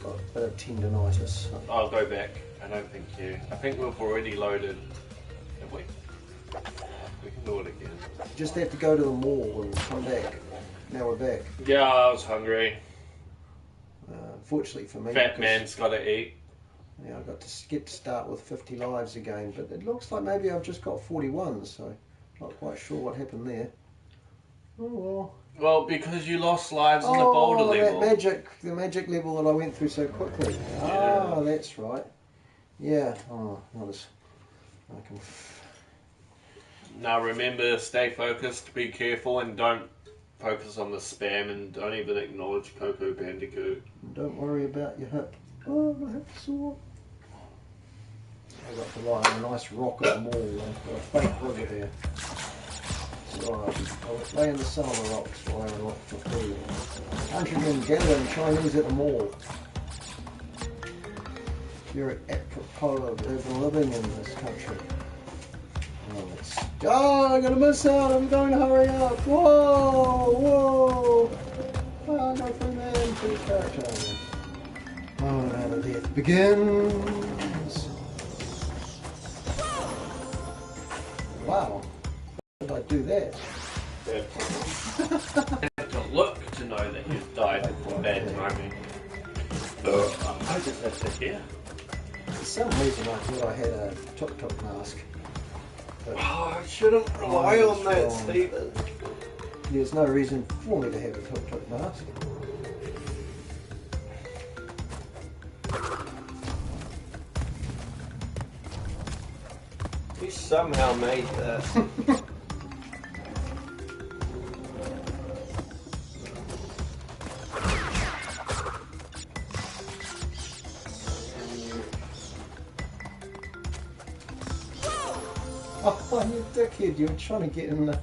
got a bit of tendinitis. I'll go back. I don't think you. I think we've already loaded. Have we? We can do it again. Just have to go to the mall and come back. Now we're back. Yeah, I was hungry. Fortunately for me, Fat man's got to eat. Yeah, I got to get to start with 50 lives again, but it looks like maybe I've just got 41, so not quite sure what happened there. Oh well. Well, because you lost lives in the boulder level. The magic level that I went through so quickly. Yeah. Ah, that's right. Yeah. Oh, not as I can. Now remember, stay focused, be careful, and don't focus on the spam, and don't even acknowledge Coco Bandicoot. Don't worry about your hip. Oh, my hip's sore. I got to lie on a nice rock at the mall. I've got a fake river there. So I'll lay in the sun on the rocks while I look for food. 100 men gathering Chinese at the mall. You're apropos of urban living in this country. Oh, I'm going to miss out. I'm going to hurry up. Whoa, whoa. Oh, no free man, please character. Oh, now the death begins. Wow. How did I do that? You have to look to know that you've died for bad timing. I just have to hear. For some reason I thought I had a tuk-tuk mask. But I shouldn't rely on that, Stephen. There's no reason for me to have a tuk-tuk mask. You somehow made that. Oh, you dickhead, you were trying to get in the...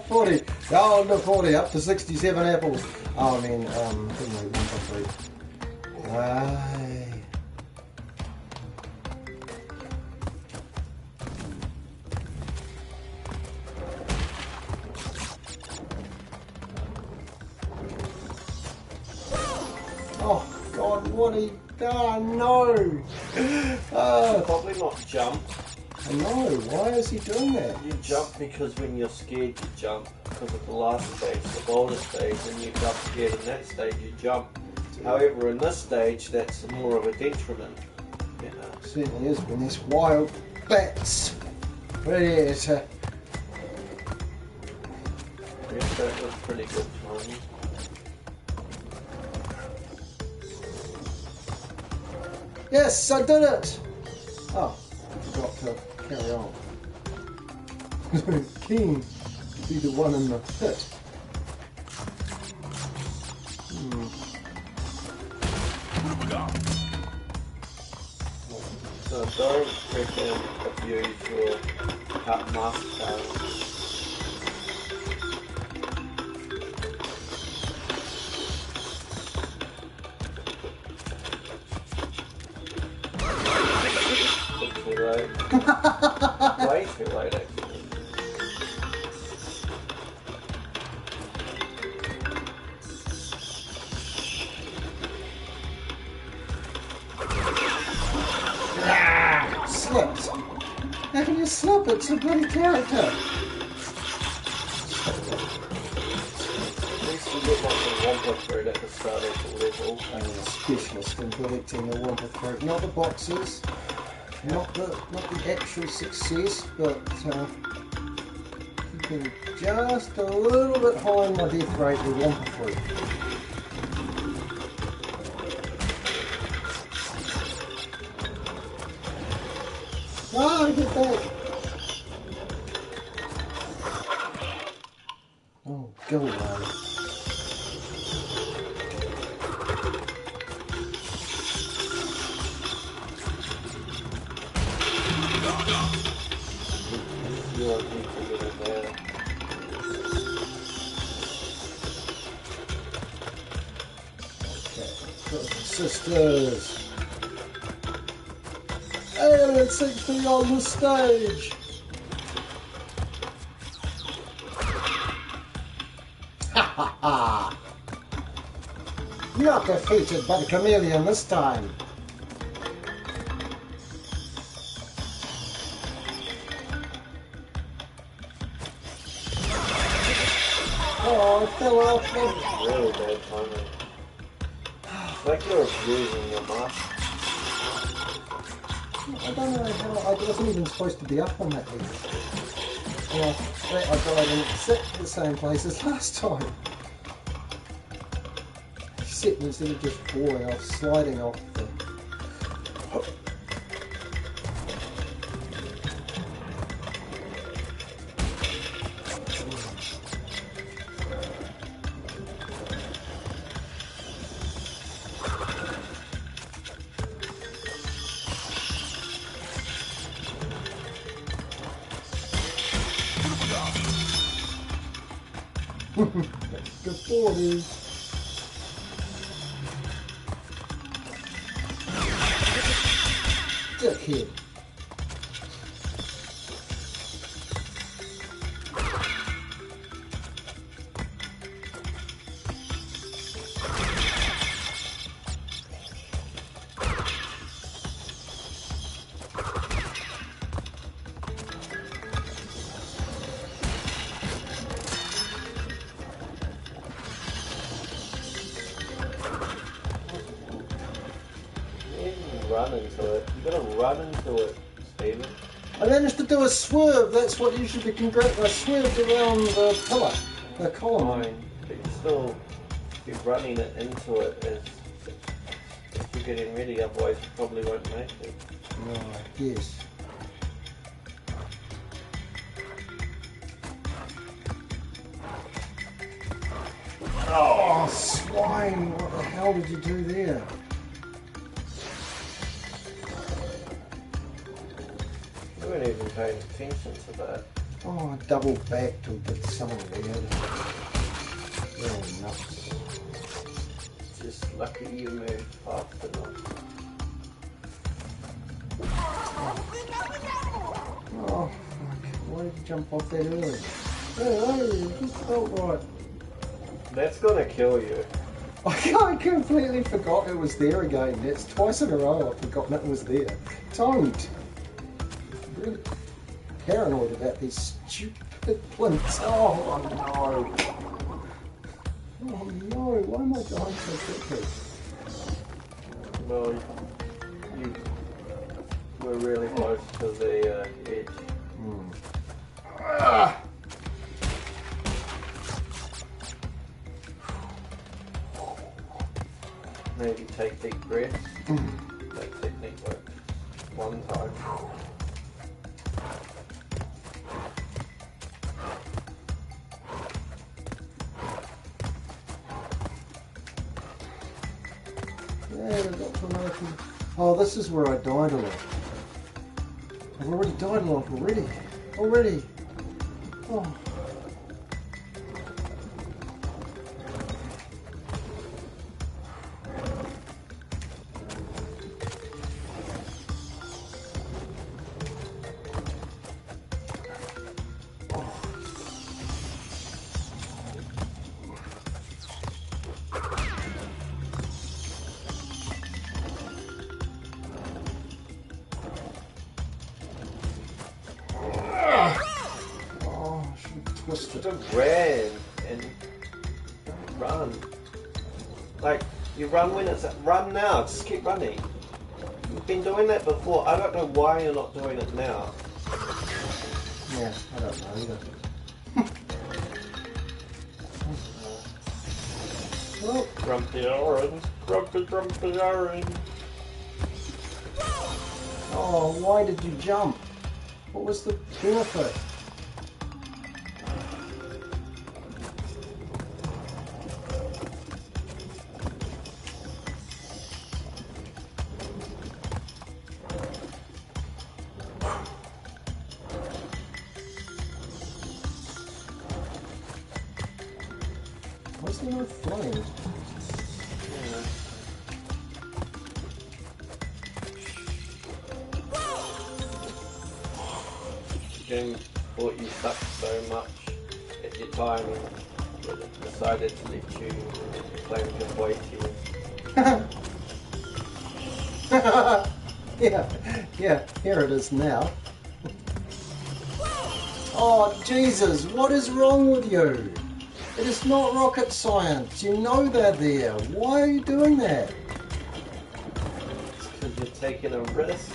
40. Oh, no, 40, up to 67 apples. Oh, I mean, didn't we want to fruit? Aye. Oh, God, what he... Oh, no! Probably not jump. I know, why is he doing that? You jump because when you're scared you jump. Because of the last stage, the boulder stage, when you jump scared in that stage you jump. However, in this stage, that's more of a detriment. You know. It certainly is when there's wild bats. Ready to... Yes, that was pretty good timing. Yes, I did it! Oh, I forgot to carry on. Keen to be the one in the pit. So don't freaking abuse your master talent. Too late. Way too late, actually. Slipped. How can you slip? It's a bloody character. At least you get like a Wampa fruit at the start of the level. I'm a specialist in collecting the Wampa fruit. Not the boxes, not the actual success, but keeping just a little bit high on my death rate with Wampa fruit. Ah, get back! Oh, go away. You won't need to get it there. Okay, brothers and sisters. 860 on the stage. Ha ha ha. Not defeated by the chameleon this time. Oh, I fell off. Really bad timing. It's like you're abusing your master. I don't know how. I wasn't even supposed to be up on that thing. And I died in exactly the same place as last time. Except instead of just falling, I was sliding off the. Good borders. Dickhead. Run into it. You gotta run into it, Steven. I managed to do a swerve. That's what you should be congratulated. I swerved around the pillar, the column. Fine, but you still be running it into it as if you're getting ready, otherwise you probably won't make it. Right, yes. Oh, swine! What the hell did you do there? You weren't even paying attention to that. Oh, I double backed or did something weird. Oh, nuts. Just lucky you moved fast enough. Oh, fuck. Why did you jump off that early? Hey, it just felt right. That's gonna kill you. I completely forgot it was there again. That's twice in a row I've forgotten it was there. Don't. I'm really paranoid about these stupid plinths. Oh no. Oh no, why am I dying so quickly? Well, you were really close to the edge. Ah. Maybe take deep breaths. That technique works one time. Yeah, I got promotion. Oh, this is where I died a lot. I've already died a lot already. Oh. Should have ran and run. Like, you run when it's run now, just keep running. You've been doing that before. I don't know why you're not doing it now. Yeah, I don't know either. Well, Grumpy orange, grumpy orange. oh, why did you jump? What was the benefit? Why's there no flame? Game thought you sucked so much at your timing. but it decided to let you play with your boy tears. yeah, here it is now. Oh, Jesus, what is wrong with you? It is not rocket science. You know they're there. Why are you doing that? It's because you're taking a risk.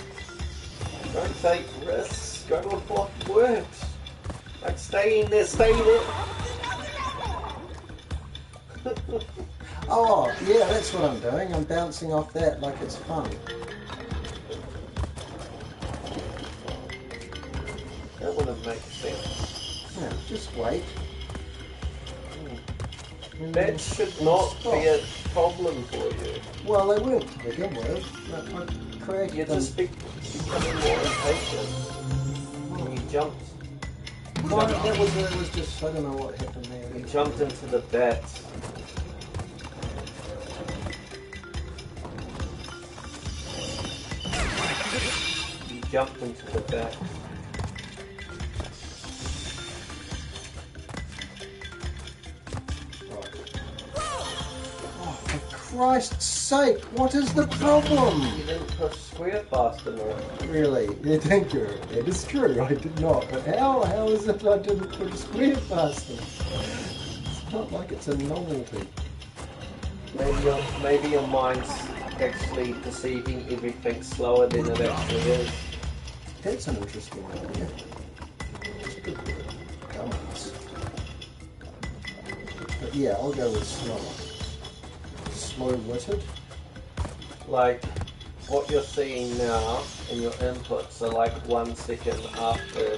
Don't take risks. Go with what works. Like stay in there, stay there. Oh, yeah, that's what I'm doing. I'm bouncing off that like it's fun. That wouldn't make sense. Yeah, just wait. That should not be a problem for you. Well, they weren't to begin with. I created You're them. just becoming more impatient. You jumped. No, that was just, I don't know what happened there. You jumped into the bats. You jumped into the bats. Christ's sake, what is the problem? You didn't push square fast enough. Really? Yeah, thank you. It is true, I did not. But how is it I didn't put square fast enough? It's not like it's a novelty. Maybe your mind's actually perceiving everything slower than it actually is. That's an interesting idea. It's a good word. Dumbass. But yeah, I'll go with slower. Slow-witted. Like, what you're seeing now in your inputs are like 1 second after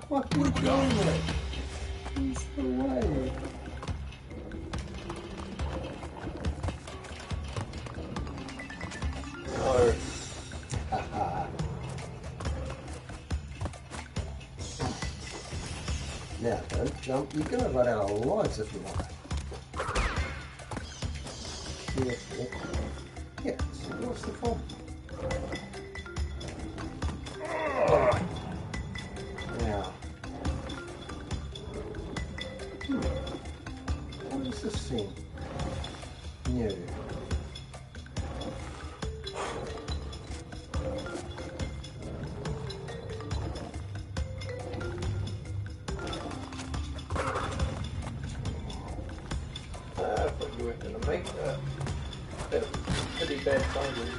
What are you doing it? It's the way. Oh, Now, don't jump. You're going to run out of lives if you want. Careful. Yeah, so what's the problem? Now. What is this thing? New. I thought you weren't going to make that. That was pretty bad timing.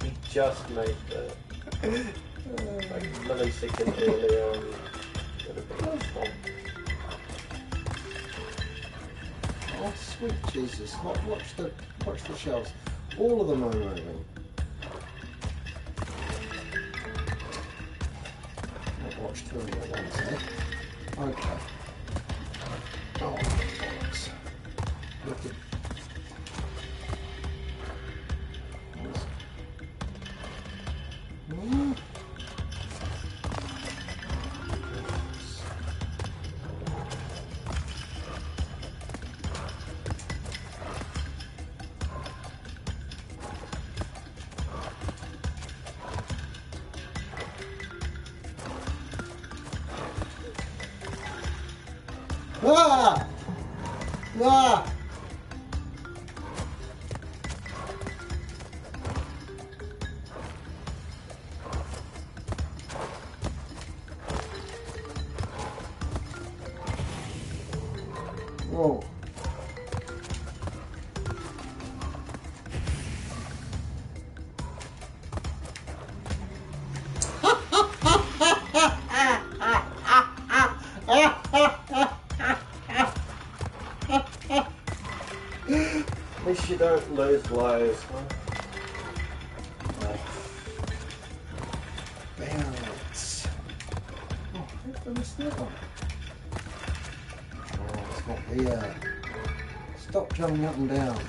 You just made that. Like a millisecond earlier and it would have been fun. Oh, sweet Jesus. Watch the shells. All of them are moving. I'll watch two of them at once, eh? Okay. Oh, bollocks. Look at... Ah! Ah! Whoa. At least you don't lose lives, huh? Balance. Oh, what's that one? Oh, it's not there. Stop jumping up and down.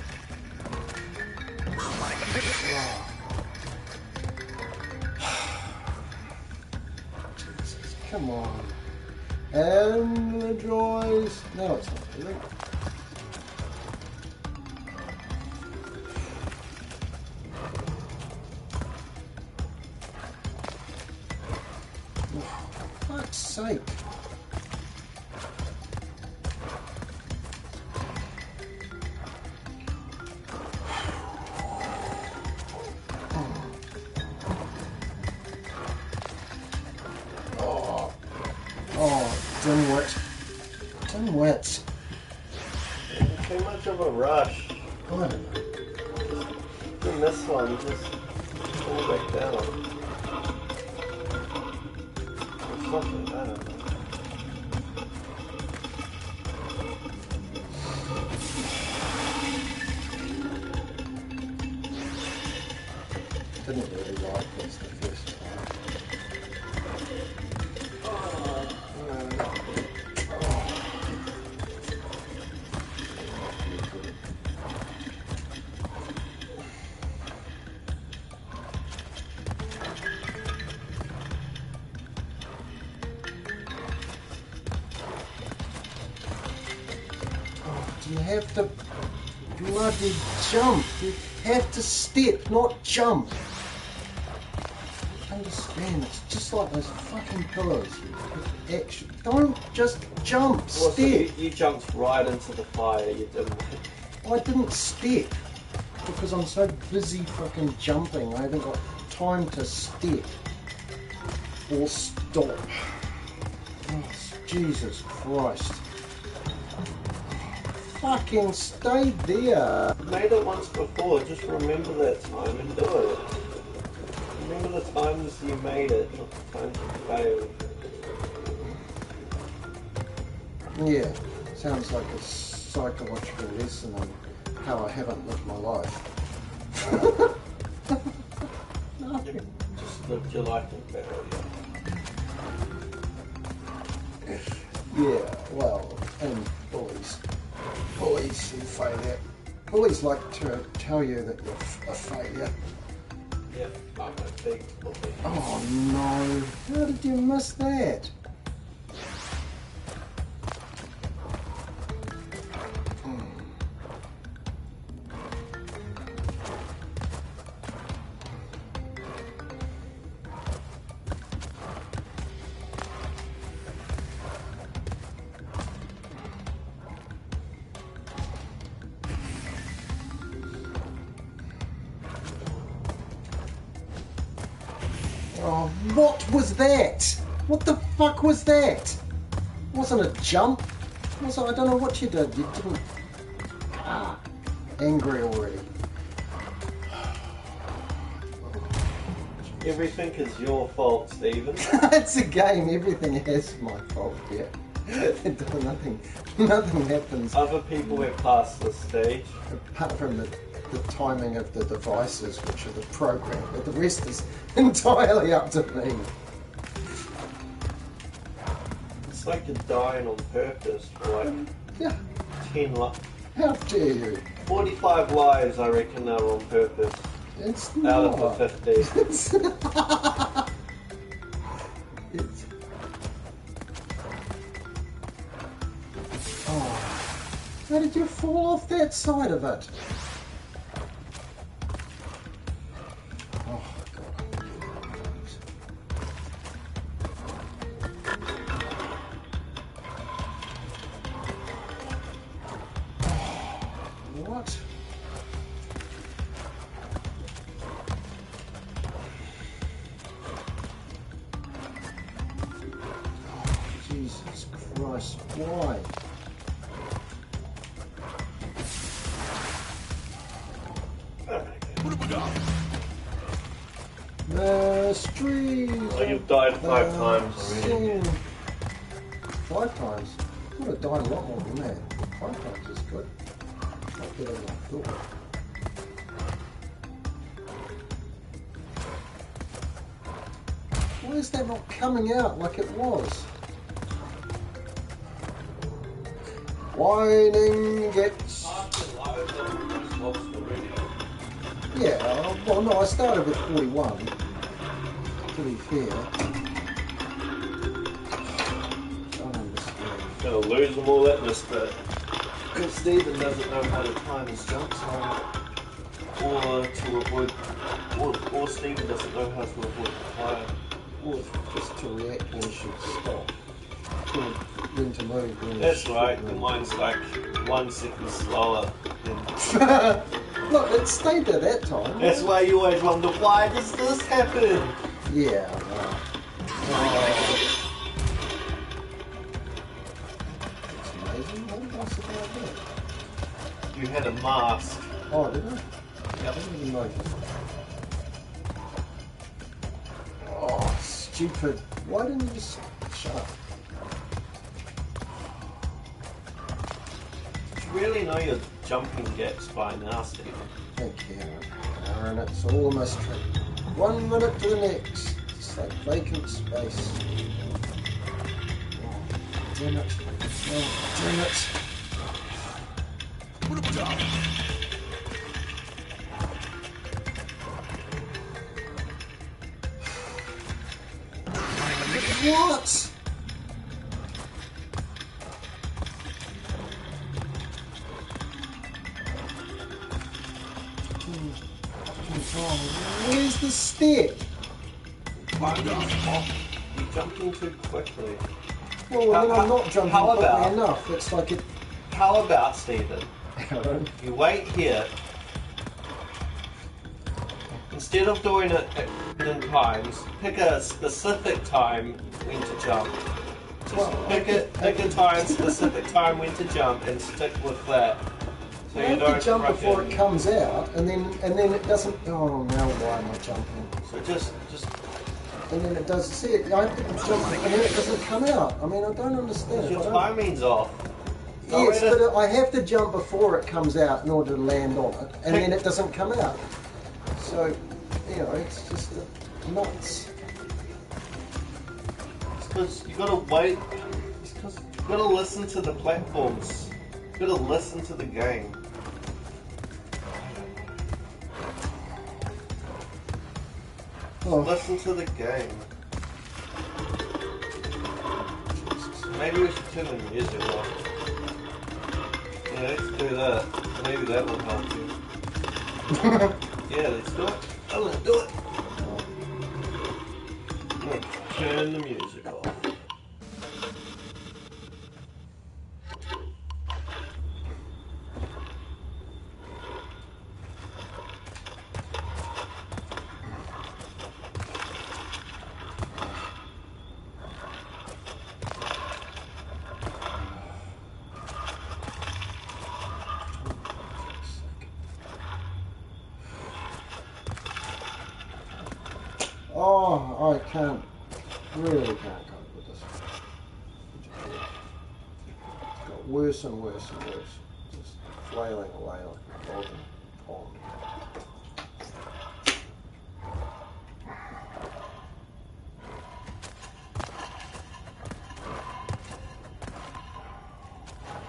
Oh. Jesus, come on. And the joys. No, it's not really. sake. Dimwit. Dimwit. Too much of a rush. I don't know. In this one, just pull back down. Or something, I don't know. Didn't really like this the first time. You have to bloody jump. You have to step, not jump. Understand? It's just like those fucking pillows. Action. Don't just jump. Well, so step. you jumped right into the fire. You didn't. I didn't step because I'm so busy fucking jumping. I haven't got time to step or stop. Oh, Jesus Christ. Fucking stay there. You made it once before, just remember that time and do it. Remember the times you made it, not the times you failed. Yeah, sounds like a psychological lesson on how I haven't lived my life. No. You just lived your life in failure. Yeah, well, and bullies who failure. Bullies like to tell you that you're a failure. Yep, I'm a big bully. Oh no, how did you miss that? Oh, what was that? What the fuck was that? Wasn't a jump. I don't know what you did. You didn't. Angry already. Everything is your fault, Stephen. It's a game. Everything is my fault. Yeah. Nothing happens Other people have passed this stage. apart from the timing of the devices, which are the program. But the rest is entirely up to me. It's like you're dying on purpose for like Yeah. 10 How dare you? 45 lives, I reckon, are on purpose. It's Out not. of the 50. It's, it's, oh, how did you fall off that side of it? Oh, God. What? Jesus Christ, why? The street. Oh, you've died 5 times already. 5 times? I would have died a lot more than that. 5 times is good. Not better than I thought. Why is that not coming out like it was? Whining gets... Yeah, well no, I started with 41, to be fair. I don't understand. Gonna lose them all at this bit. Because Stephen doesn't know how to time his jumps, or to avoid, or Stephen doesn't know how to avoid the fire. Or just to react when you should stop. Or when to move. When That's you right, should and move. mine's like 1 second slower. Look, it stayed there that time. That's why you always wonder, why does this happen? Yeah. It's amazing. How did I survive that? You had a mask. Oh, did I? Yep. I didn't even notice. Oh, stupid. Why didn't you just shut up? You really know your jumping gaps by now, Stephen. Thank you, Aaron. It's all a mystery. 1 minute to the next. It's like vacant space. Oh, damn it. Oh, damn it. What? Where's the step? You're jumping too quickly. Well, then I'm not jumping how quickly about- enough. It's like it. How about, Stephen, Aaron. you wait here. Instead of doing it at random times, pick a specific time when to jump. Just Well, pick a time, specific time when to jump, and stick with that. So I you have don't to jump rush before in. it comes out, and then it doesn't. Oh, now why am I jumping? So just And then it does. See it. I have to jump, and then it doesn't come out. I mean, I don't understand. your I don't- timing's off. Yes, but I have to jump before it comes out in order to land on it, and then it doesn't come out. So, you know, it's just nuts. It's because you gotta wait. It's because you gotta listen to the platforms. You gotta listen to the game. Oh, Listen to the game. Maybe we should turn the music off. Yeah, let's do that. Maybe that will help you. Yeah, let's do it. Oh, let's do it. Let's turn the music off. oh, I can't. Really can't cope with this. It's got worse and worse and worse. Just flailing away like a dog in a pond.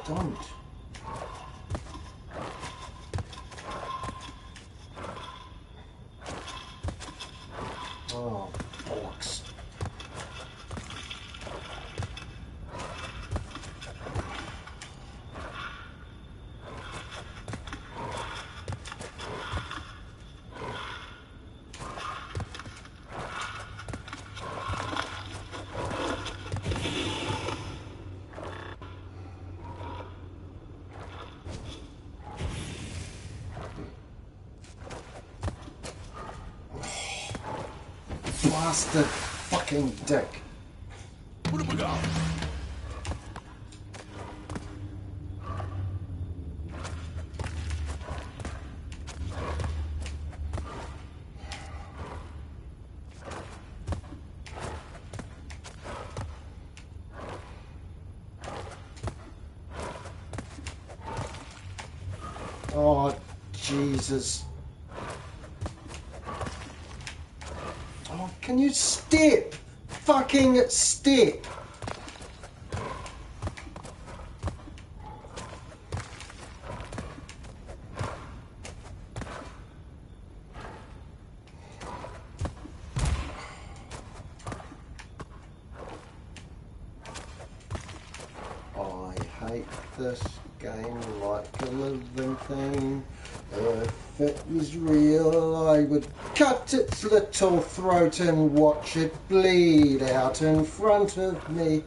Don't. Oh, bollocks. Bastard fucking dick. Oh, Jesus. Oh, can you step? Fucking step. I hate this game like a living thing. If it was real, I would cut its little throat and watch it bleed out in front of me.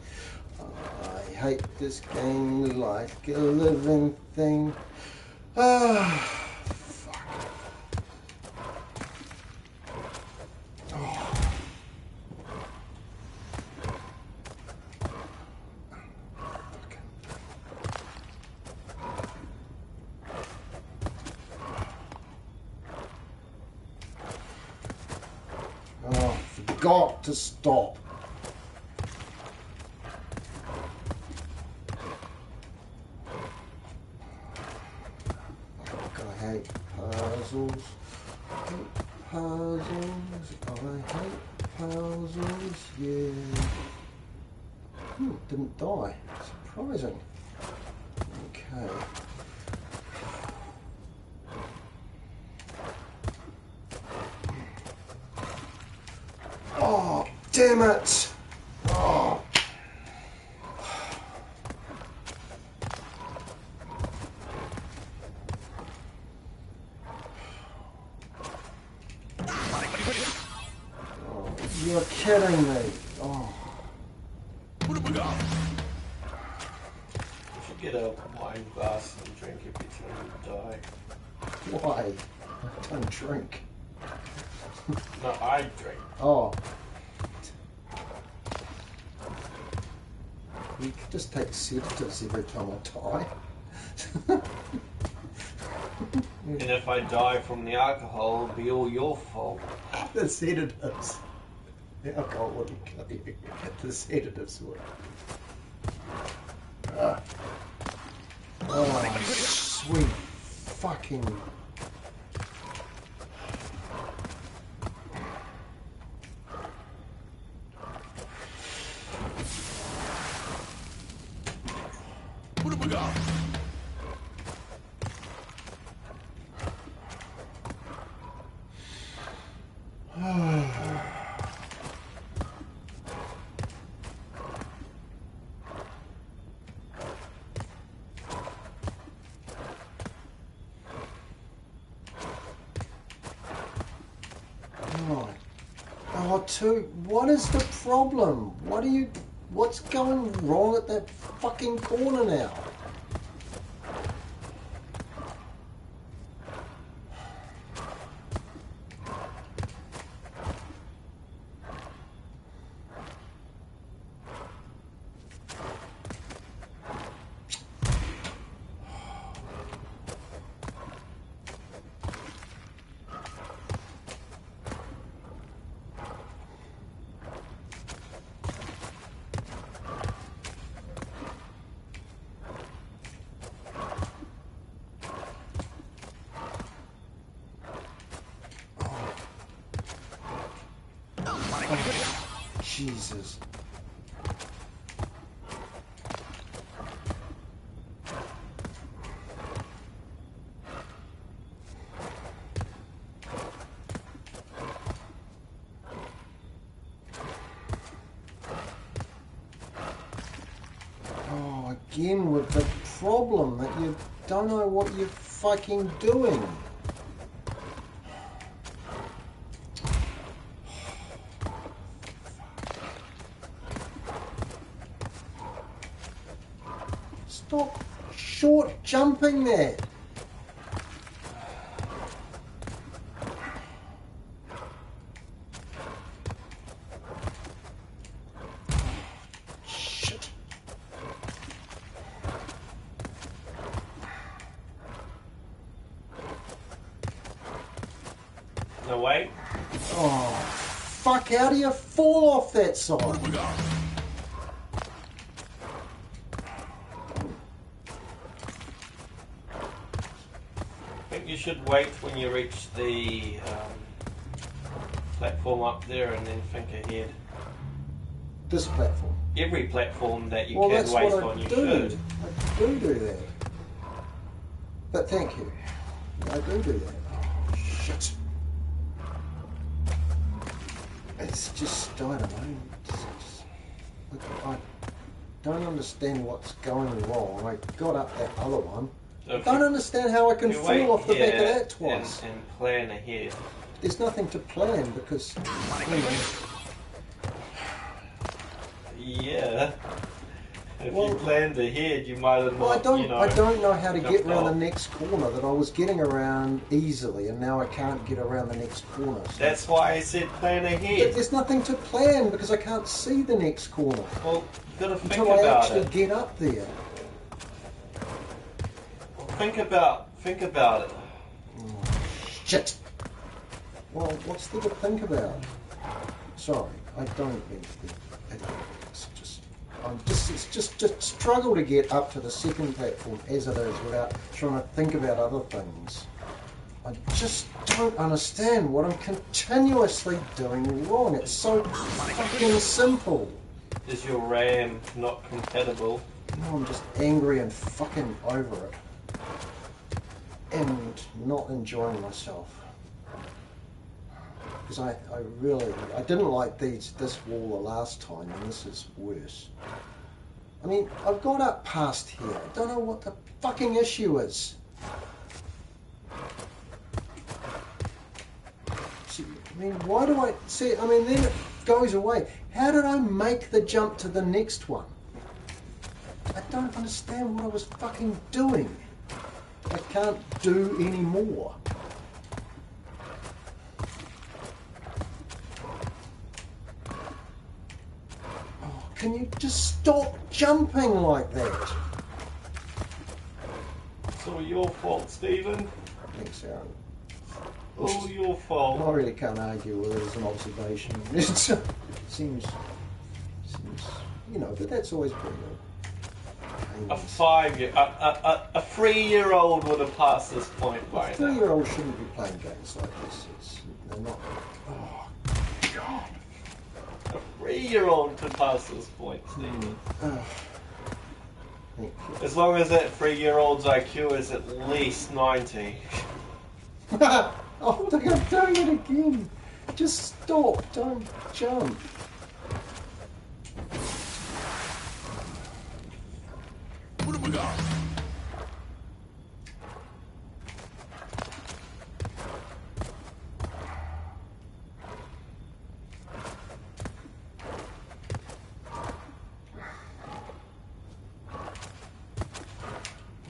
I hate this game like a living thing. Ah, fuck. Oh. Oh, forgot to stop. I hate puzzles. I hate puzzles, yeah. Didn't die. Surprising. Okay. Oh, damn it! Oh. Oh, you're kidding me. Oh. You should get a wine glass and drink every time you die. Why? I don't drink. No, I drink. Oh. You could just take sedatives every time I die. And if I die from the alcohol, it'll be all your fault. The sedatives. The alcohol wouldn't kill you. The sedatives would. Oh, sweet fucking... What is the problem? What's going wrong at that fucking corner now? Jesus. Oh, again with the problem that you don't know what you're fucking doing. Stop short jumping there. Shit. No way. Oh, fuck, how do you fall off that side? You should wait when you reach the platform up there and then think ahead. This platform? Every platform that you well, can that's waste what on, you do. should. I do that. But thank you. I do that. Oh, shit. It's just, I don't know. I don't understand what's going wrong. I got up that other one. So I don't understand how I can fall off the back of that twice. And plan ahead. there's nothing to plan because, you know, Yeah. If Well- you planned ahead, you might have not, well, I don't know how to get jumped around the off. next corner that I was getting around easily, and now I can't get around the next corner. So. That's why I said plan But ahead. there's nothing to plan because I can't see the next corner Well, you've got to think until I about actually it. get up there. Think about it. Shit. Well, what's there to think about? Sorry, I don't mean to be idiot. It's just struggle to get up to the second platform as it is without trying to think about other things. I just don't understand what I'm continuously doing wrong. It's so fucking simple. Is your RAM not compatible? No, I'm just angry and fucking over it. And not enjoying myself. Because I didn't like this wall the last time, and this is worse. I mean, I've got up past here. I don't know what the fucking issue is. See, I mean, why do I see? I mean, then it goes away. How did I make the jump to the next one? I don't understand what I was fucking doing. I can't do any more. Oh, can you just stop jumping like that? It's all your fault, Stephen. Thanks, Aaron. All your I fault. really can't argue with it as an observation. It seems, you know, but that's always been A 3-year-old would have passed this point by now. 3-year-olds shouldn't be playing games like this. They're not. Oh, God. A 3-year-old could pass this point, Stephen. Oh, thank you. As long as that 3-year-old's IQ is at least 90. Oh, I'm doing it again. Just stop. Don't jump. What have we got?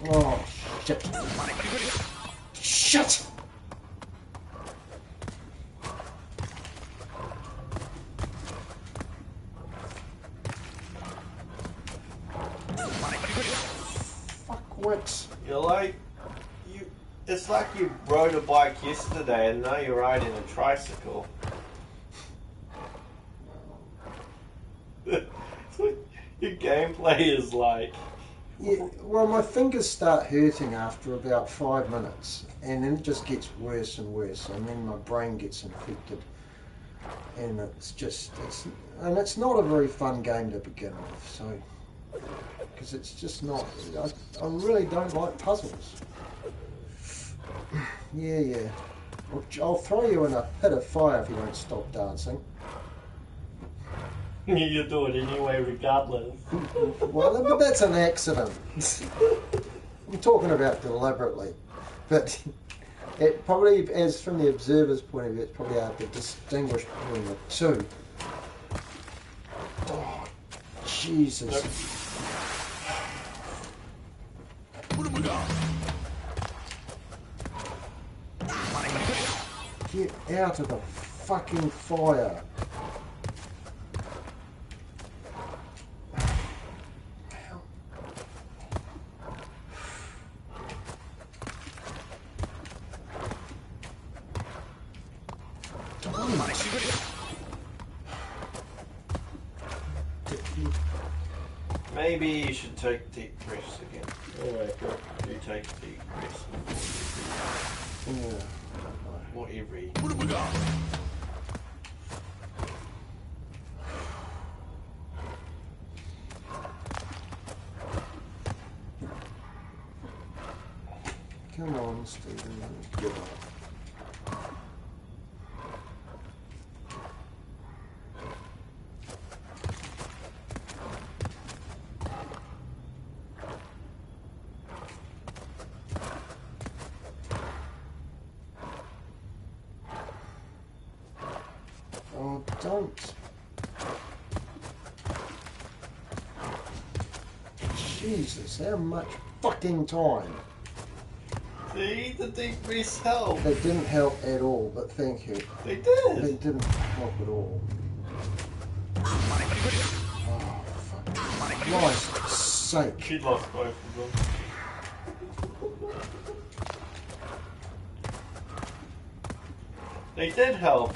Oh, shit. Shit! Fuck what? You're like, it's like you rode a bike yesterday and now you're riding a tricycle. That's what your gameplay is like. Yeah, well, my fingers start hurting after about 5 minutes, and then it just gets worse and worse, and then my brain gets infected, and it's not a very fun game to begin with. So, because it's just not. I really don't like puzzles. Yeah. I'll throw you in a pit of fire if you don't stop dancing. You do it anyway, regardless. Well, but that's an accident. I'm talking about deliberately. But it probably, as from the observer's point of view, it's probably hard to distinguish between the two. Oh, Jesus. What have we got? Get out of the fucking fire. Maybe you should take deep breaths again. Alright, you take deep breaths. Yeah. Whatever. What have we got? Come on, Stephen. Give up. don't. Jesus, how much fucking time? See, the deep breaths help. They didn't help at all, but thank you. They did. They didn't help at all. Oh, fuck. Christ's sake. She lost both of them. They did help.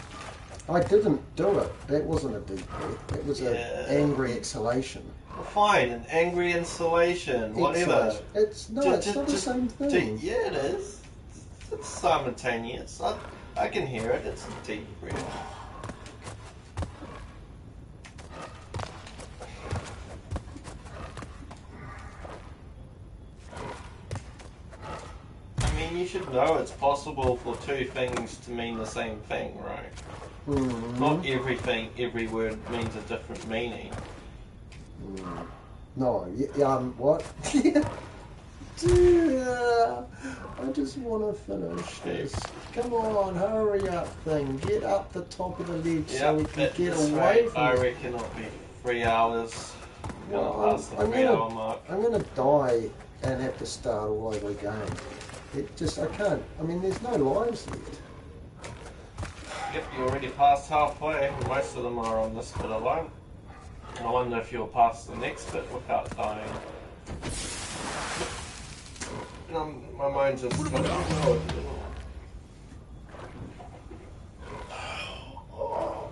I didn't do it. That wasn't a deep breath. It was an angry exhalation. Well, fine, an angry insulation, whatever. It's not the same thing. Yeah, it is. It's simultaneous. I can hear it. It's a deep breath. I mean, you should know it's possible for two things to mean the same thing, right? Mm-hmm. Not everything, every word means a different meaning. No, what? I just want to finish this. Come on, hurry up thing. Get up the top of the ledge so we can get away from I this. reckon it'll be 3 hours. Well, Gonna pass the 3-hour mark. I'm going to die and have to start all over again. I can't. I mean, there's no lives left. Yep, you're already past halfway. Most of them are on this bit alone. I wonder if you'll pass the next bit without dying. My mind just... Oh,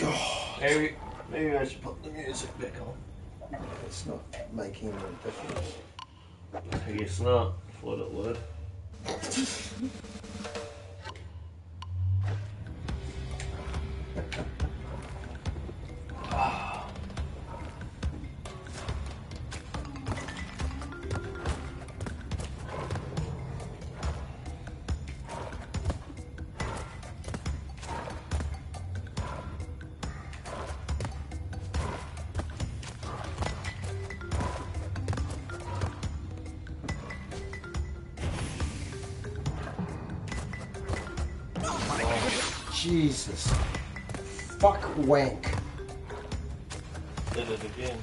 God. Maybe I should put the music back on. It's not making any difference. I guess not. Thought it would. Jesus. Fuck wank. Did it again,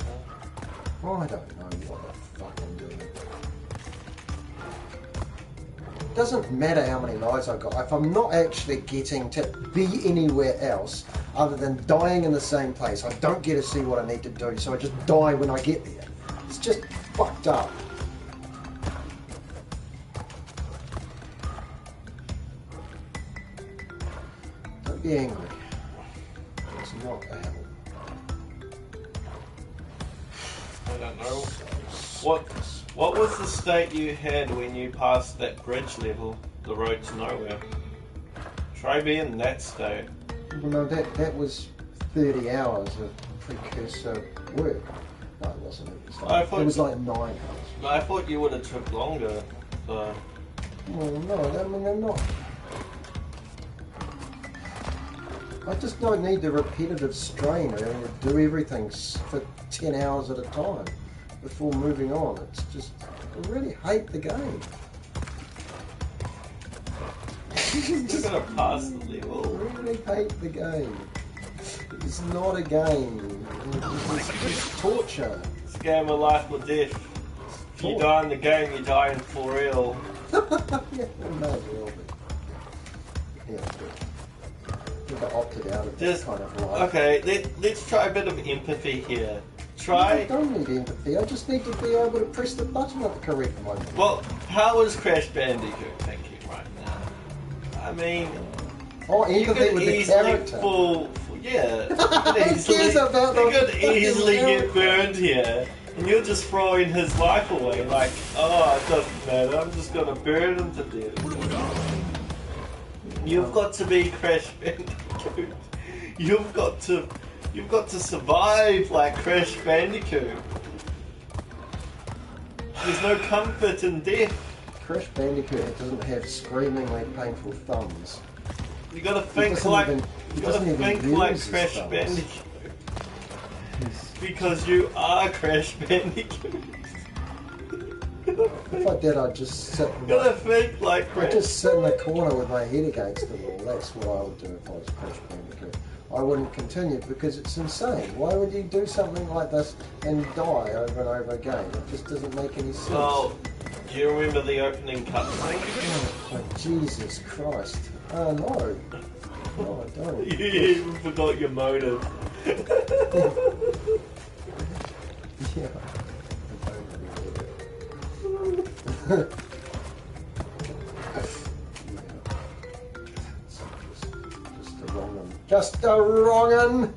huh? I don't know what the fuck I'm doing. Doesn't matter how many lives I got. If I'm not actually getting to be anywhere else other than dying in the same place, I don't get to see what I need to do, so I just die when I get there. It's just fucked up. Don't be angry. It's not a help. I don't know. What was the state you had when you passed that bridge level? The road to nowhere. Try being in that state. Well, no, that was 30 hours of precursor work. No, it wasn't. It was like 9 hours. I thought you would have took longer. So. Well, no, I mean, they're not. I just don't need the repetitive strain of having to do everything for 10 hours at a time before moving on. It's just, I really hate the game. You're gonna pass the level. I really hate the game. It's not a game. It's torture. It's a game of life or death. If you die in the game, you die in for real. Yeah, it may as well be. Yeah, good. I think I opted out of this kind of life. Okay, let's try a bit of empathy here. I don't need empathy. I just need to be able to press the button at the correct moment. Well, how is Crash Bandicoot thinking right now? I mean, empathy with the character. Yeah, Who cares about you the could fucking easily character? get burned here, and you're just throwing his life away. Like, oh, it doesn't matter. I'm just gonna burn him to death. You've got to be Crash Bandicoot. You've got to survive like Crash Bandicoot. There's no comfort in death. Crash Bandicoot doesn't have screamingly painful thumbs. You gotta think like Crash thumbs. Bandicoot. Because you are Crash Bandicoot. If I did, I'd just sit. You gotta think like Crash. I'd just sit in the corner with my head against the wall. That's what I would do if I was Crash Bandicoot. I wouldn't continue because it's insane. Why would you do something like this and die over and over again? It just doesn't make any sense. Well, do you remember the opening cutscene? Oh, Jesus Christ. Oh, no. No, I don't. You even forgot your motive. Yeah. Just a wrong un.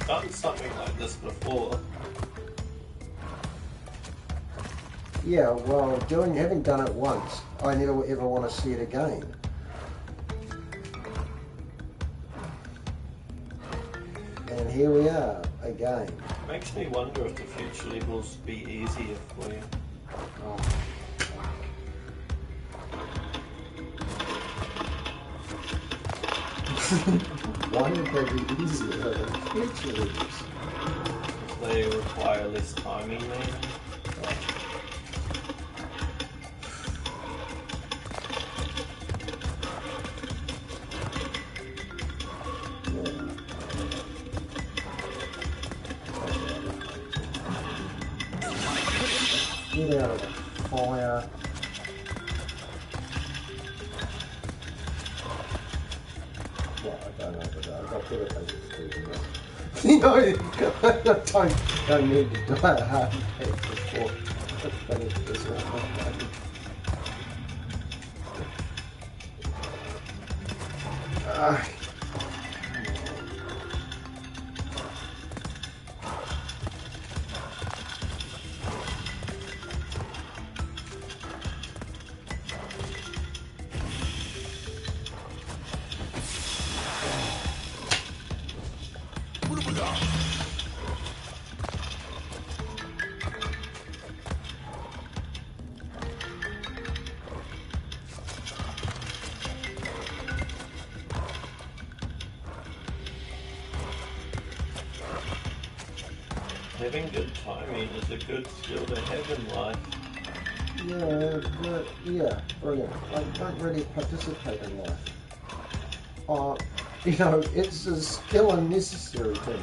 Done something like this before. Yeah, well, having done it once, I never ever want to see it again. And here we are, again. Makes me wonder if the future levels be easier for you. Oh. Why would they be easier than future levels? If they require less timing maybe. Get out of the fire. Well, I don't know, but I've got better things to do than that. You know, don't need to die a heart attack before I finish this one. Having good timing is a good skill to have in life. Yeah, brilliant. I don't really participate in life. It's a skill unnecessary to me.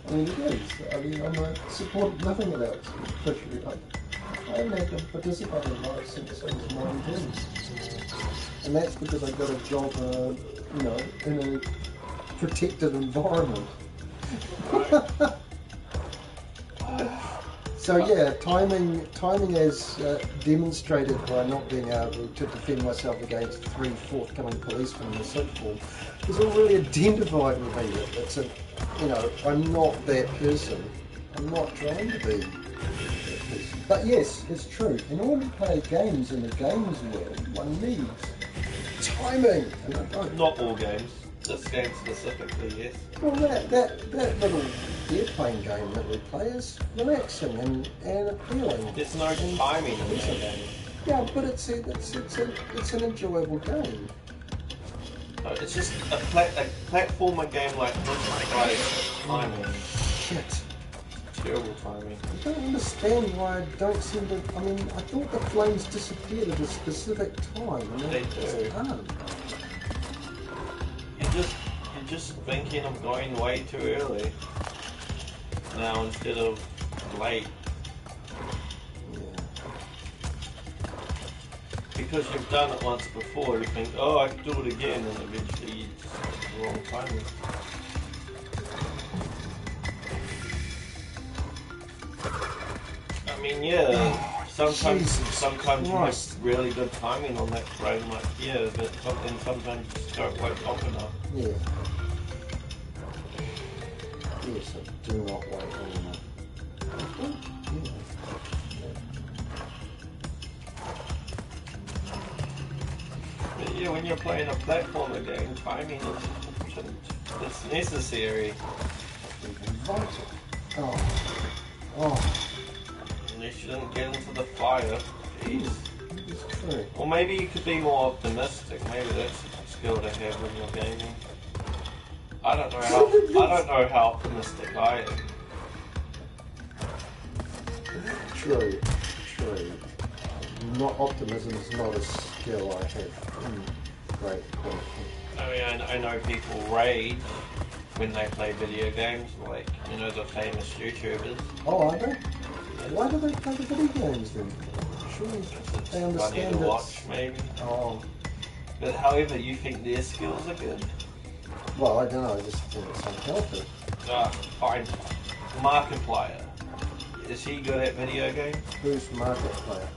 I mean, it is. I mean, I'm a support of nothing without especially. I haven't had to participate in life since I was 19. And that's because I got a job, in a protected environment. So yeah, timing as demonstrated by not being able to defend myself against 3 forthcoming policemen and so forth is already identified with me. It's I'm not that person. I'm not trying to be that person. But yes, it's true. In order to play games in the games world, one needs timing. And I don't. Not all games. This game specifically, yes. Well, that little airplane game that we play is relaxing and appealing. There's no timing in that game. Yeah, but it's an enjoyable game. No, it's just a platformer game like this requires timing. Shit. Terrible timing. I don't understand why I don't seem to. I mean, I thought the flames disappeared at a specific time. And They do. Aren't. You're just thinking of going way too early now instead of late. Yeah. Because you've done it once before, you think, oh, I can do it again, and eventually it's the wrong timing. I mean, yeah. Sometimes you have really good timing on that frame, like but sometimes you just don't wait long enough. Yeah. Yes, I do not wait long enough. But yeah, when you're playing a platformer game, timing is it's necessary. Vital. Oh. Unless you didn't get into the fire. Jeez. It's true. Or maybe you could be more optimistic. Maybe that's a skill to have when you're gaming. I don't know how optimistic I am. True. Not optimism is not a skill I have. Great question. I mean, I know people rage when they play video games, like, you know, the famous YouTubers. Oh, are they? Why do they play the video games then? Surely It's they funny understand to it's... watch, maybe. Oh, But however, you think their skills are good? well, I don't know, I just think it's unhealthy. Fine. Markiplier. Is he good at video games? Who's the market player?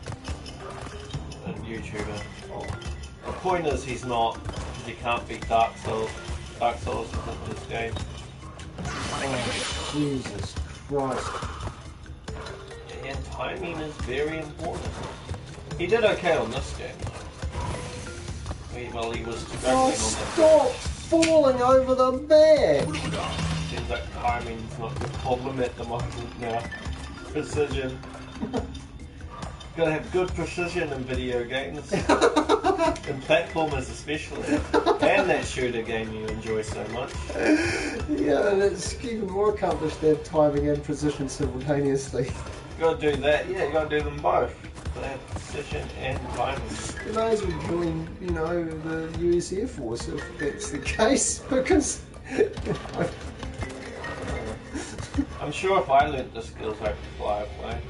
A YouTuber. Oh, The point is, he's not, because he can't beat Dark Souls. Dark Souls isn't his game. Jesus Christ. And timing is very important. He did okay on this game, though. Well, he was struggling Oh, on the... stop falling over the bed! Seems like timing's not the problem at the moment now. Precision. Gotta have good precision in video games. And platformers especially. And that shooter game you enjoy so much. Yeah, and it's even more accomplished to have timing and precision simultaneously. You gotta do that, yeah, you gotta do them both. Gotta have precision and timing. You may as well join, you know, the US Air Force if that's the case, because... I'm sure if I learnt the skills I could fly a plane.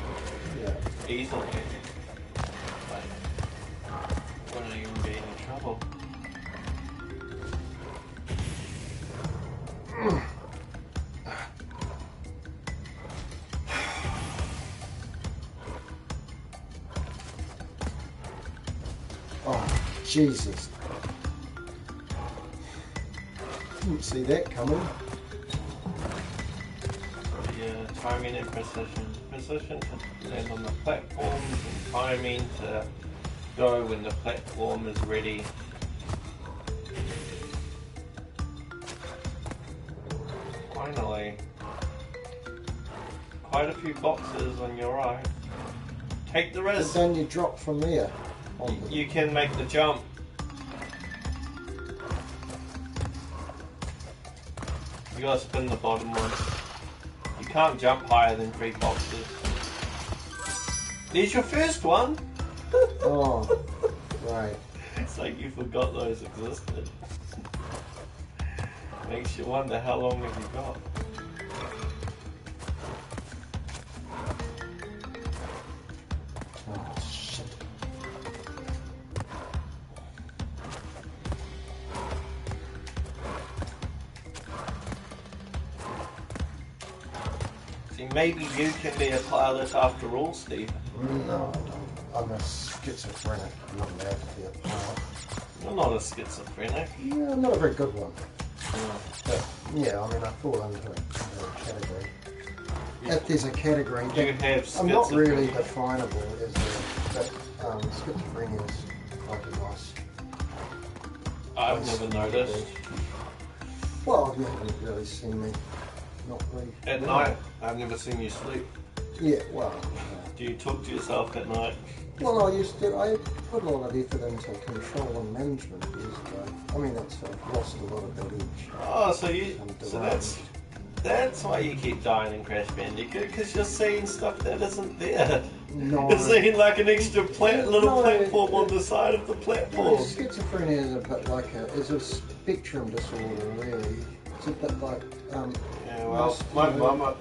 Yeah. Easily. Like, wouldn't even be in trouble. Oh, Jesus. Didn't see that coming. Yeah, timing and precision. Precision to land on the platforms and timing to go when the platform is ready. Finally. Quite a few boxes on your right. Take the But risk. then you drop from there. You can make the jump. You gotta spin the bottom one. You can't jump higher than 3 boxes. There's your first one! Oh, right. It's like you forgot those existed. Makes you wonder how long have you got. Oh, shit. See, maybe you can be a pilot after all, Steve. No, I don't. I'm a schizophrenic. I'm not allowed to be a pilot. You're not a schizophrenic. Yeah, I'm not a very good one. But, yeah, I mean, I fall into a category. If there's a category, You have I'm not really schizophrenia. definable as a, but schizophrenia is like a nice. I've never noticed. Well, you haven't really seen me. Not really. At night, I've never seen you sleep. Yeah, well. Do you talk to yourself at night? Well, I put a lot of effort into control and management years ago. I mean, I've lost a lot of that edge. Oh, so that's why you keep dying in Crash Bandicoot, because you're seeing stuff that isn't there. No. You're seeing like an extra little No, platform on the side of the platform. Schizophrenia is a bit like a spectrum disorder, really. It's a bit like Yeah, well,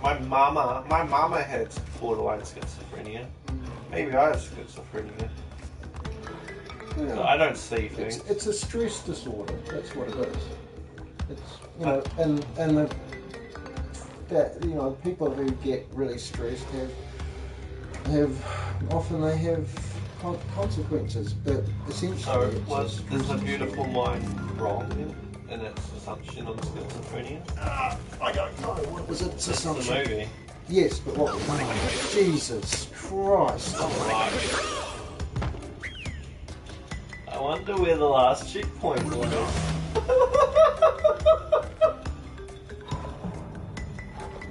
my mama had borderline schizophrenia. Maybe I have schizophrenia. yeah, I don't see things. it's a stress disorder. That's what it is. It's and that you know people who get really stressed have consequences, but essentially So it's just is the beautiful mind wrong in its assumption on schizophrenia? I don't know. What was its It's the assumption? movie. Yes, but what was it? Jesus Christ! I wonder where the last checkpoint was.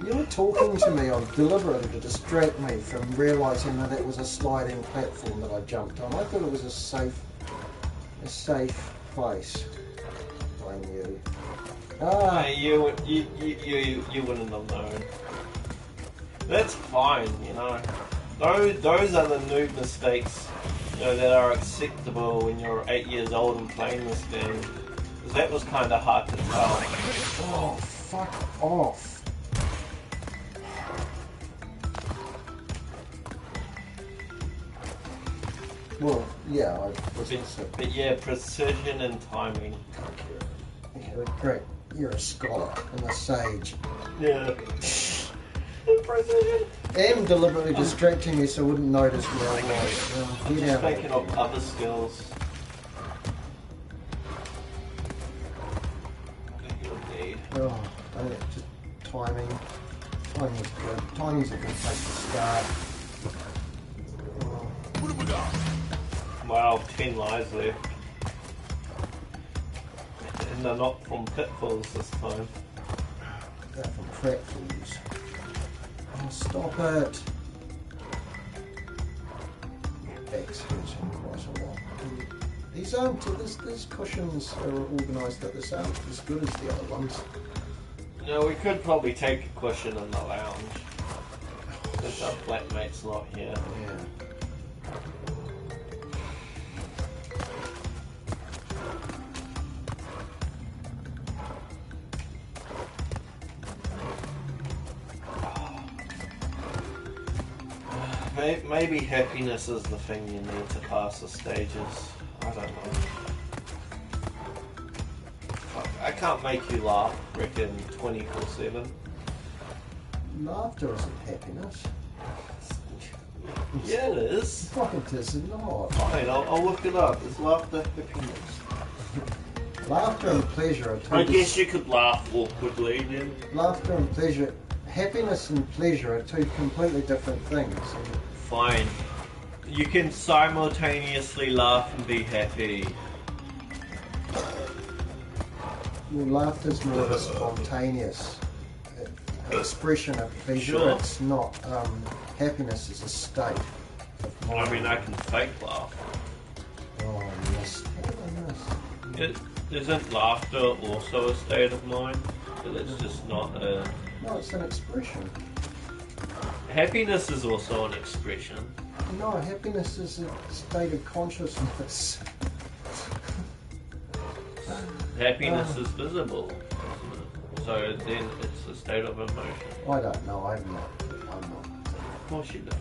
You were talking to me on deliberately to distract me from realising that it was a sliding platform that I jumped on. I thought it was a safe place. I knew. Ah, Hey, you wouldn't have known. That's fine, you know. Those are the noob mistakes, you know, that are acceptable when you're 8 years old and playing this game. 'Cause that was kind of hard to tell. oh, fuck off. Well, yeah, I was also... But yeah, precision and timing. Yeah, great. You're a scholar and a sage. Yeah. Precision. And deliberately distracting you so I wouldn't notice where I was. I'm Get just out thinking of of other skills. That you'll need. Oh, I think just timing. Timing's good. Timing's a good place to start. Oh, What have we got? Wow, 10 lives left. And they're not from pitfalls this time. that from pratfalls. Oh, stop it! X hurting quite a lot. These cushions are organised that this aren't as good as the other ones. No, we could probably take a cushion in the lounge. Since our flatmate's not here. Yeah. Maybe happiness is the thing you need to pass the stages. I don't know. I can't make you laugh, reckon 24/7. Laughter isn't happiness. Yeah, it is. What it is not. Fine, I'll look it up. Is laughter happiness? Laughter and pleasure are two. I guess you could laugh awkwardly then. Laughter and pleasure. Happiness and pleasure are two completely different things. Fine. You can simultaneously laugh and be happy. Well, laughter's more of a spontaneous expression of pleasure. Sure. It's not. Happiness is a state of mind. I mean, I can fake laugh. Oh, yes. What did I miss? Isn't laughter also a state of mind? But it's just not a... No, it's an expression. Happiness is also an expression. No, happiness is a state of consciousness. Happiness is visible, isn't it? So then it's a state of emotion. I don't know. I'm not. Of course you don't.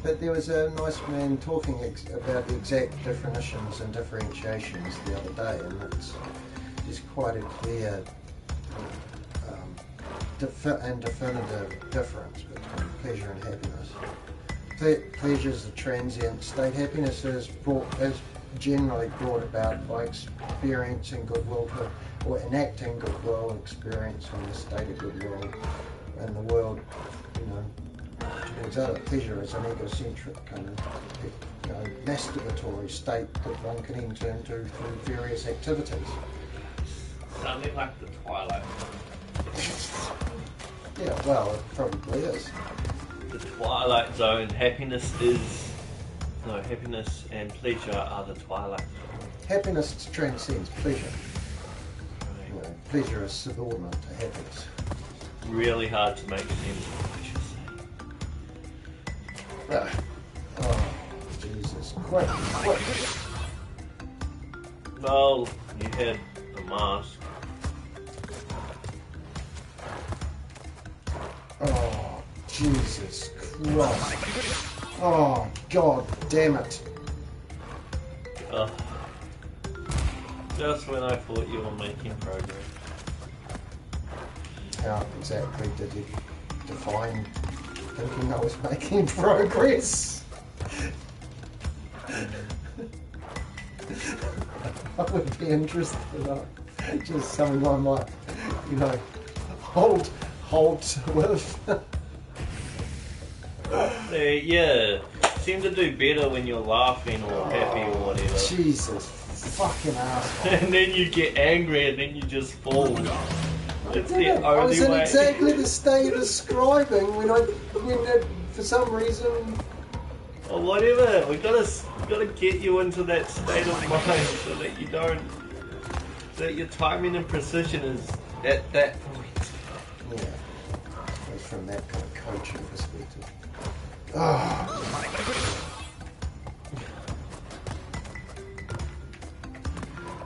But there was a nice man talking about the exact definitions and differentiations the other day, and it's quite a clear and definitive difference between pleasure and happiness. Pleasure is a transient state. Happiness is generally brought about by experiencing goodwill or enacting goodwill, experiencing the state of goodwill in the world. Towards other. Pleasure is an egocentric kind of masturbatory state that one can enter into through various activities. Something like the Twilight. Yeah, well, it probably is. The Twilight Zone. Happiness and pleasure are the Twilight Zone. Happiness transcends pleasure. Right. Pleasure is subordinate to happiness. Really hard to make sense of what you say. Oh, Jesus. Quick. Well, you had the mask. Oh, Jesus Christ. Oh, God damn it. Just when I thought you were making progress. How exactly did you define thinking I was making progress? I would be interested in just something I might, hold with. Yeah, seem to do better when you're laughing or happy or whatever. Jesus fucking asshole. And then you get angry and then you just fall. It's the I was only in way. exactly the state you're describing when for some reason. Or whatever. We gotta get you into that state of mind so that you don't. So that your timing and precision is At that point. Yeah. It's from that kind of coaching perspective. Oh.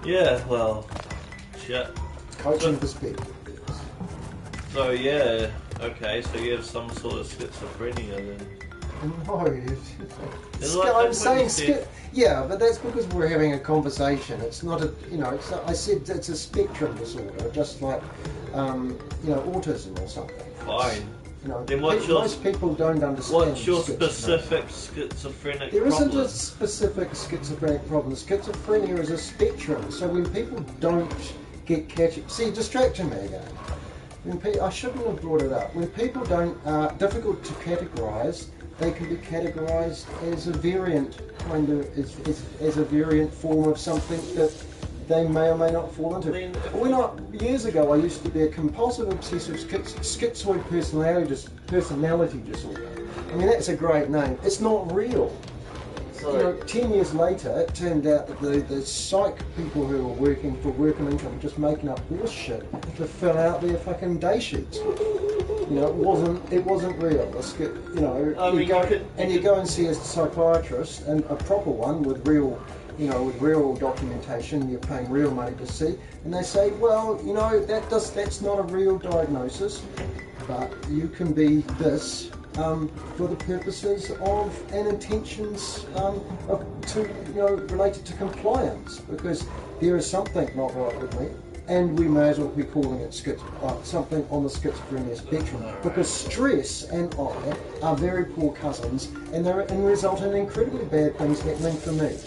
Yeah, well, shit. Coaching perspective. So yeah, okay, so you have some sort of schizophrenia then. No, It's like I'm that's what you saying said. yeah, but that's because we're having a conversation. It's not a, you know, it's not, I said it's a spectrum disorder, just like, you know, autism or something. Fine. You know, Then what's your- most people don't understand. What's your schizophrenia. specific schizophrenic There isn't problem? a specific schizophrenic problem. Schizophrenia is a spectrum. So when people don't get see, distraction me again. I shouldn't have brought it up. When people don't difficult to categorise, they can be categorised as a variant kind of as a variant form of something that they may or may not fall into. Years ago, I used to be a compulsive obsessive schizoid personality disorder. I mean, that's a great name. It's not real. You know, 10 years later, it turned out that the psych people who were working for work and income were just making up horse shit to fill out their fucking day sheets. You know, it wasn't real. You know, you go and see a psychiatrist, and a proper one with real, you know, with real documentation. You're paying real money to see, and they say, well, you know, that's not a real diagnosis, but you can be this. For the purposes of and intentions related to compliance, because there is something not right with me, and we may as well be calling it something on the schizophrenia spectrum, because stress and I are very poor cousins, and they result in incredibly bad things happening for me,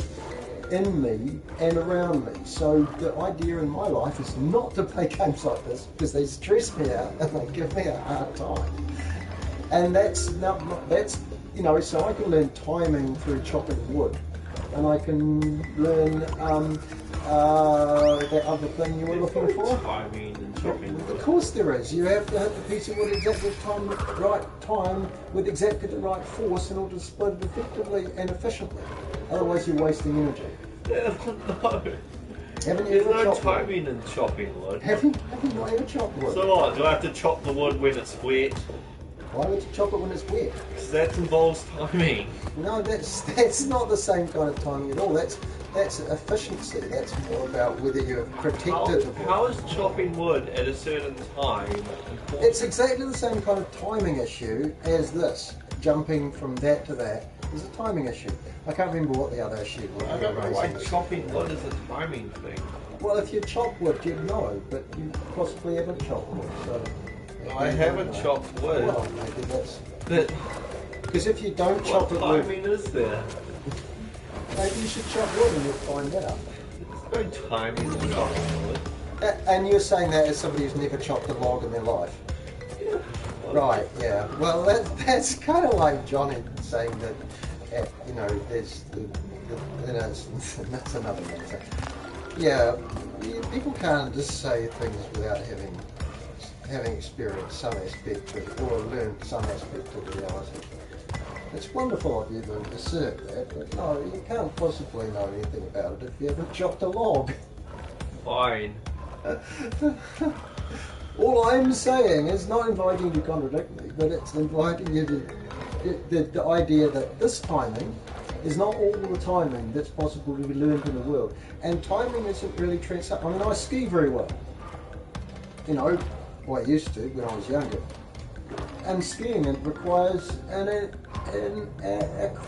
in me and around me. So the idea in my life is not to play games like this, because they stress me out and they give me a hard time. And that's you know, so I can learn timing through chopping wood, and I can learn that other thing you were looking for. Timing and chopping wood. Of course there is. You have to hit the piece of wood exactly the right time with exactly the right force in order to split it effectively and efficiently. Otherwise, you're wasting energy. Yeah, no. Haven't you There's ever no chopped wood? timing in chopping wood. Have you not ever chopped wood? So what? Do I have to chop the wood when it's wet? Why would you chop it when it's wet? Because that involves timing. No, that's not the same kind of timing at all. That's efficiency. That's more about whether you're protected. How is chopping wood at a certain time important? It's exactly the same kind of timing issue as this. Jumping from that to that is a timing issue. I can't remember what the other issue was. I don't know why chopping wood is a timing thing. Well, if you chop wood, you'd know, but you possibly haven't chopped wood. So I haven't chopped wood. Well, maybe that's But because if you don't chop it what wood, timing is there? maybe you should chop wood and you'll find out. There's no timing in chopping wood. And you're saying that as somebody who's never chopped a log in their life. Right, yeah. Well, that's kind of like Johnny saying that, you know, there's that's another matter. Yeah, people can't just say things without having experienced some aspect of, or learned some aspect of reality. It's wonderful of you to assert that, but no, you can't possibly know anything about it if you haven't chopped a log. Fine. All I'm saying is not inviting you to contradict me, but it's inviting you to the idea that this timing is not all the timing that's possible to be learned in the world. And timing isn't really I mean, I ski very well. You know, well, I used to when I was younger. And skiing, it requires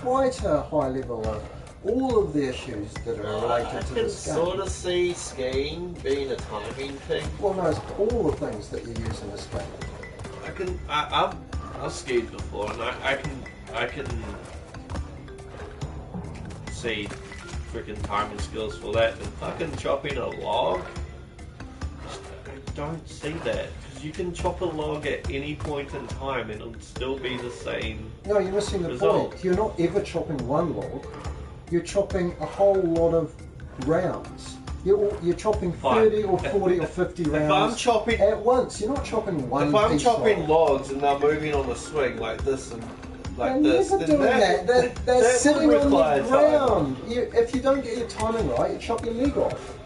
quite a high level of all of the issues that are related to this game. I can sort of see skiing being a timing thing. Well, no, it's all the things that you use in this game. I've skied before, and I can see freaking timing skills for that. And fucking chopping a log, I don't see that. Because you can chop a log at any point in time and it'll still be the same. No, you're missing the result. point. You're not ever chopping one log. You're chopping a whole lot of rounds. You're chopping 30 or 40 or 50 rounds If I'm chopping at once. You're not chopping one If I'm piece chopping log. logs and they're moving on the swing like this and like They're this, never then doing that. They're that sitting would on the require ground. If you don't get your timing right, you chop your leg off.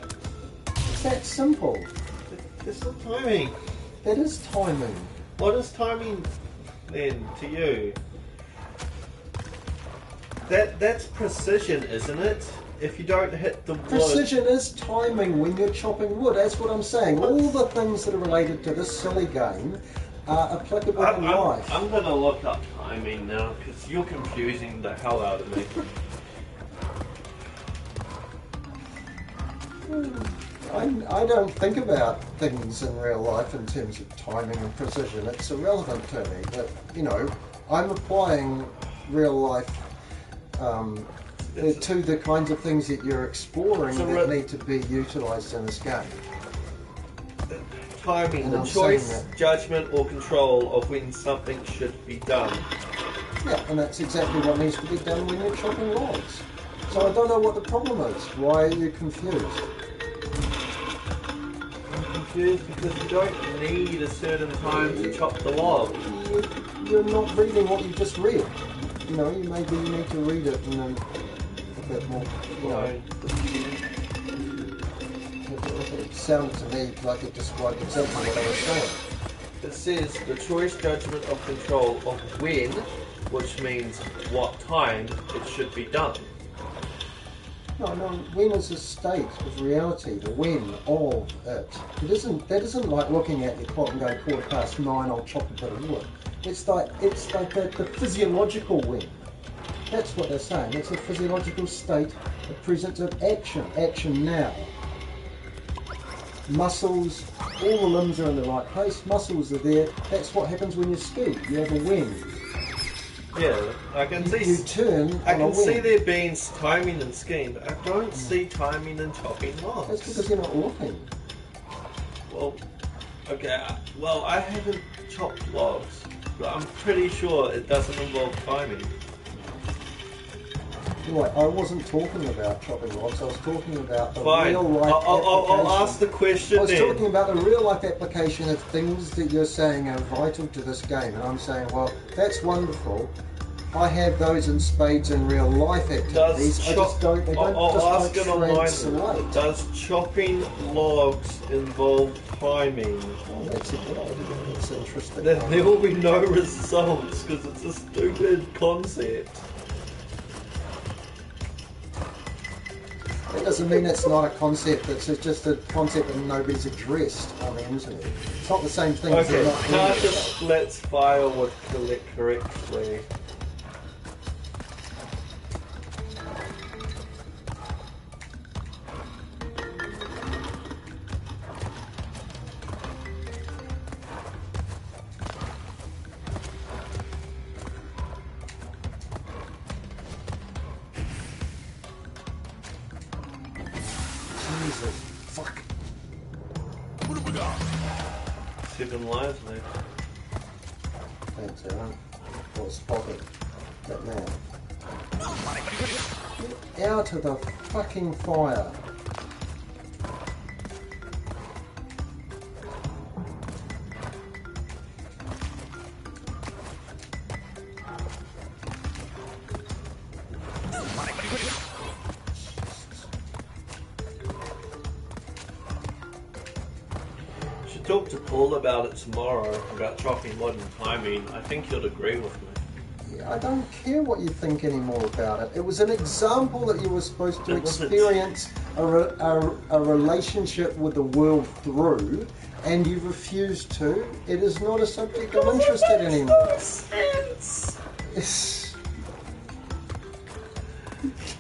It's that simple. It's not timing. It is timing. What is timing then to you? That's precision, isn't it? If you don't hit the wood. Precision is timing when you're chopping wood. That's what I'm saying. All the things that are related to this silly game are applicable in life. I'm gonna look up timing now because you're confusing the hell out of me. I don't think about things in real life in terms of timing and precision. It's irrelevant to me. But, you know, I'm applying real life to the kinds of things that you're exploring that need to be utilised in this game. Timing, And the I'm choice, judgment or control of when something should be done. Yeah, and that's exactly what needs to be done when you're chopping logs. So I don't know what the problem is. Why are you confused? I'm confused because you don't need a certain time to chop the log. You're not reading what you just read. You know, maybe you need to read it and then a bit more, you know. It sounded to me like it described exactly what I was saying. It says the choice, judgment of control of when, which means what time it should be done. No, when is a state of reality, the when of it. That isn't like looking at your clock and going 9:15, I'll chop a bit of wood. It's like the physiological when. That's what they're saying. It's a physiological state, the presence of action now. Muscles, all the limbs are in the right place, muscles are there. That's what happens when you ski. You have a when. Yeah, I can see. You turn. I on a can see when. there being timing and skiing, but I don't see timing and chopping logs. That's because you're not looking. Well, okay. Well, I haven't chopped logs, but I'm pretty sure it doesn't involve timing. Anyway, I wasn't talking about chopping logs. I was talking about the Fine. real life I'll ask the question I was then. talking about the real life application of things that you're saying are vital to this game, and I'm saying, well, that's wonderful. I have those in spades in real life activities. I just don't. They don't I'll just ask it online. Does chopping logs involve timing? Oh, that's a good idea. That's interesting. Then there will be no results because it's a stupid concept. That doesn't mean it's not a concept. It's just a concept that nobody's addressed on the internet. It's not the same thing as Okay, not can't just splits firewood correctly. Jesus. Fuck. What have we got? 7 lives left. Thanks, Aaron. Well spotted. That man. Get out of the fucking fire. Talk to Paul about it tomorrow, about chopping wood and timing. I think he'll agree with me. Yeah, I don't care what you think anymore about it. It was an example that you were supposed to It wasn't. experience a relationship with the world through, and you refused to. It is not a subject I'm interested in anymore. It's,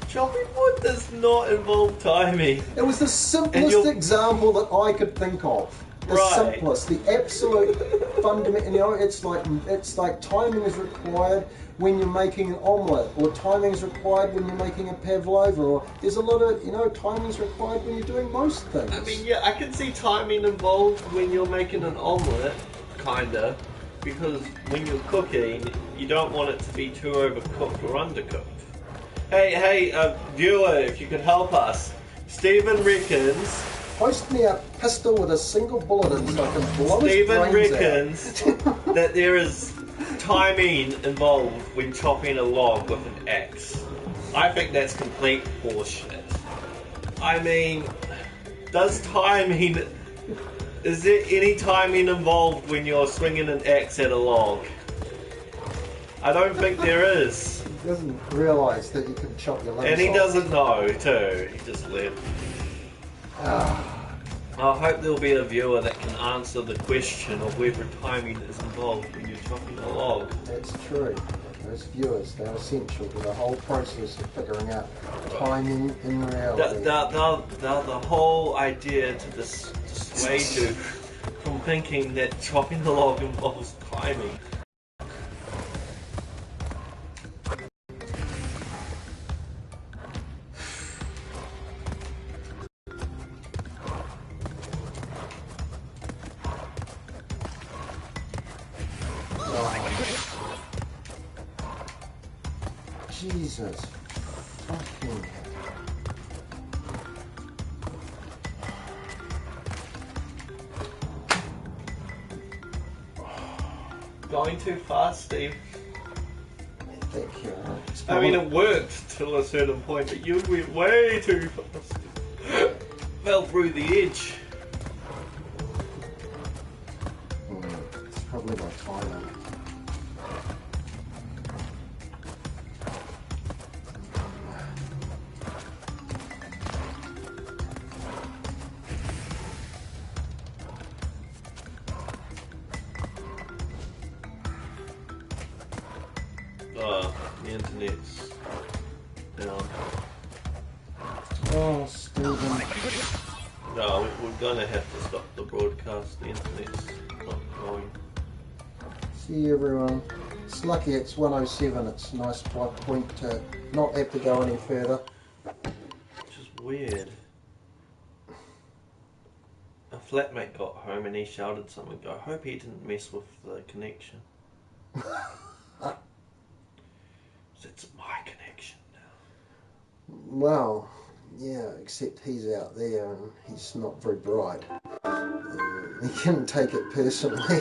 Chopping wood does not involve timing. it was the simplest example that I could think of. The Right. simplest, the absolute fundamental. You know, it's like timing is required when you're making an omelette, or timing is required when you're making a pavlova, or there's a lot of, timing is required when you're doing most things. I mean, yeah, I can see timing involved when you're making an omelette, kinda, because when you're cooking, you don't want it to be too overcooked or undercooked. Hey, viewer, if you could help us. Stephen reckons Post me a pistol with a single bullet in so I can blow his Stephen brains reckons that there is timing involved when chopping a log with an axe. I think that's complete horseshit. I mean, does timing Is there any timing involved when you're swinging an axe at a log? I don't think there is. He doesn't realise that you can chop your legs And he off. doesn't know, too. He just left. I hope there'll be a viewer that can answer the question of whether timing is involved when you're chopping a log. That's true. Those viewers, they're essential to the whole process of figuring out timing in reality. The whole idea to dissuade you from thinking that chopping the log involves timing. Jesus fucking hell. Going too fast, Steve. Thank you. I mean, it worked till a certain point, but you went way too fast. Fell through the edge. It's probably my timing. The internet's down. Oh, Stephen. No, we're gonna have to stop the broadcast. The internet's not going. See everyone. It's lucky it's 107. It's a nice point to not have to go any further. Which is weird. A flatmate got home and he shouted something. I hope he didn't mess with the connection. It's my connection now. Well, yeah, except he's out there and he's not very bright. He can take it personally.